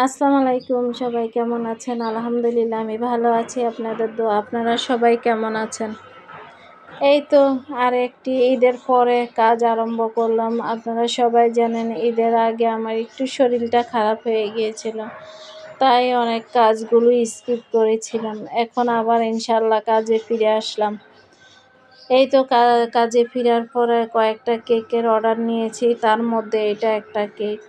আসসালামু আলাইকুম, সবাই কেমন আছেন? আলহামদুলিল্লাহ আমি ভালো আছি। আপনাদের দোয়া। আপনারা সবাই কেমন আছেন? এই তো আরেকটি ঈদের পরে কাজ আরম্ভ করলাম। আপনারা সবাই জানেন ঈদের আগে আমার একটু শরীরটা খারাপ হয়ে গিয়েছিল। তাই অনেক কাজগুলো স্কিপ করেছিলাম। এখন আবার ইনশাআল্লাহ কাজে ফিরে আসলাম। এই তো কাজে ফেরার পরে কয়েকটা কেকের অর্ডার নিয়েছি। তার মধ্যে এটা একটা কেক।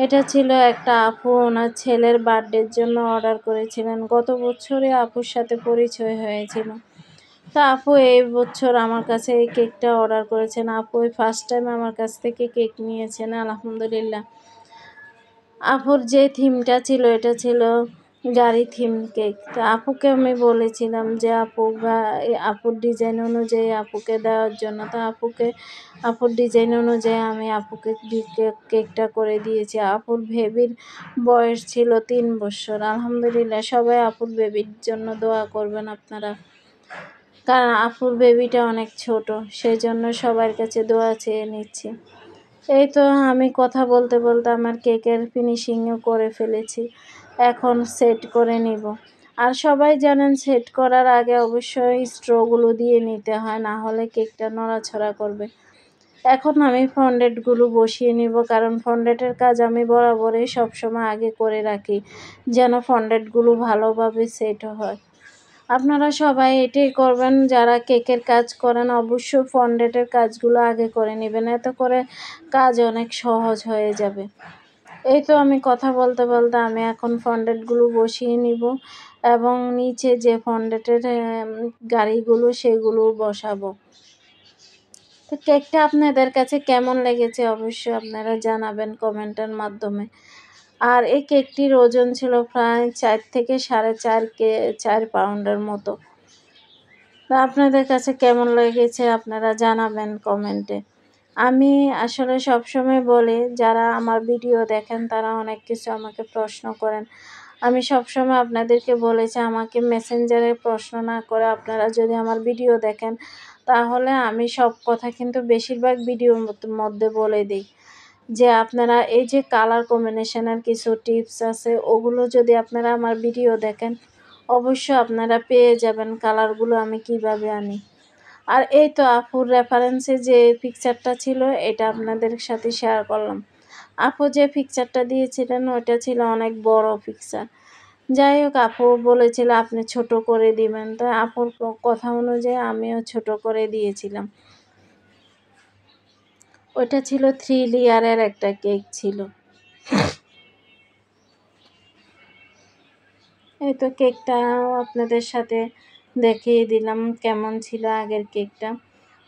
এটা ছিল একটা আপু ওনার ছেলের বার্থডের জন্য অর্ডার করেছিলেন। গত বছরে আপুর সাথে পরিচয় হয়েছিল। তো আপু এই বছর আমার কাছে এই কেকটা অর্ডার করেছেন। আপু এই ফার্স্ট টাইম আমার কাছ থেকে কেক নিয়েছেন, আলহামদুলিল্লাহ। আপুর যে থিমটা ছিল এটা ছিল গাড়ি থিম কেক। তো আপুকে আমি বলেছিলাম যে আপুর ডিজাইন অনুযায়ী আপুকে দেওয়ার জন্য। তো আপুর ডিজাইন অনুযায়ী আমি আপুকে কেকটা করে দিয়েছি। আপুর বেবির বয়স ছিল 3 বছর। আলহামদুলিল্লাহ, সবাই আপুর বেবির জন্য দোয়া করবেন আপনারা, কারণ আপুর বেবিটা অনেক ছোট, সেই জন্য সবার কাছে দোয়া চেয়ে নিচ্ছি। এই তো আমি কথা বলতে বলতে আমার কেকের ফিনিশিংও করে ফেলেছি। এখন সেট করে নিব। আর সবাই জানেন সেট করার আগে অবশ্যই স্ট্রগুলো দিয়ে নিতে হয়, না হলে কেকটা নড়াচড়া করবে। এখন আমি ফন্ডেটগুলো বসিয়ে নিব, কারণ ফন্ডেটের কাজ আমি বরাবরই সবসময় আগে করে রাখি, যেন ফন্ডেটগুলো ভালোভাবে সেট হয়। আপনারা সবাই এটাই করবেন, যারা কেকের কাজ করেন অবশ্যই ফন্ডেটের কাজগুলো আগে করে নেবেন, এতে করে কাজ অনেক সহজ হয়ে যাবে। এই তো আমি কথা বলতে বলতে আমি এখন ফন্ডেটগুলো বসিয়ে নিব এবং নিচে যে ফন্ডেটের গাড়িগুলো সেগুলো বসাবো। তো কেকটা আপনাদের কাছে কেমন লেগেছে অবশ্যই আপনারা জানাবেন কমেন্টের মাধ্যমে। আর এই কেকটির ওজন ছিল প্রায় 4 থেকে 4.5 পাউন্ডের মতো। তো আপনাদের কাছে কেমন লেগেছে আপনারা জানাবেন কমেন্টে। আমি আসলে সবসময় বলি, যারা আমার ভিডিও দেখেন তারা অনেক কিছু আমাকে প্রশ্ন করেন। আমি সবসময় আপনাদেরকে বলেছি আমাকে মেসেঞ্জারে প্রশ্ন না করে আপনারা যদি আমার ভিডিও দেখেন, তাহলে আমি সব কথা কিন্তু বেশিরভাগ ভিডিওর মধ্যে বলে দিই। যে আপনারা এই যে কালার কম্বিনেশনের কিছু টিপস আছে, ওগুলো যদি আপনারা আমার ভিডিও দেখেন অবশ্যই আপনারা পেয়ে যাবেন কালারগুলো আমি কিভাবে আনি। আর এই তো আপুর রেফারেন্সে যে পিকচারটা ছিল এটা আপনাদের সাথে শেয়ার করলাম। আপু যে পিকচারটা দিয়েছিলেন ওটা ছিল অনেক বড় পিকচার। যাই হোক, আপু বলেছিল আপনি ছোট করে দিবেন, তো আপুর কথা অনুযায়ী আমিও ছোট করে দিয়েছিলাম। ওইটা ছিল 3 লেয়ারের একটা কেক ছিল। এই তো কেকটাও আপনাদের সাথে দেখিয়ে দিলাম কেমন ছিল আগের কেকটা।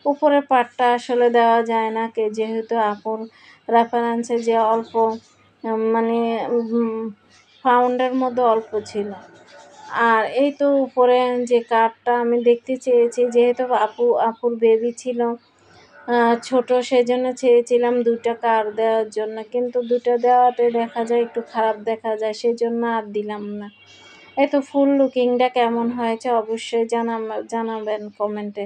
উপরের পার্টটা আসলে দেওয়া যায় না, যেহেতু আপুর রেফারেন্সে যে অল্প মানে পাউন্ডের মধ্যে অল্প ছিল। আর এই তো উপরে যে কার্ডটা আমি দেখতে চেয়েছি, যেহেতু আপুর বেবি ছিল ছোট, সেজন্য চেয়েছিলাম 2টা কার্ড দেওয়ার জন্য, কিন্তু 2টা দেওয়াতে দেখা যায় একটু খারাপ দেখা যায়, সেজন্য আর দিলাম না। এই তো ফুল লুকিংটা কেমন হয়েছে অবশ্যই জানাবেন কমেন্টে।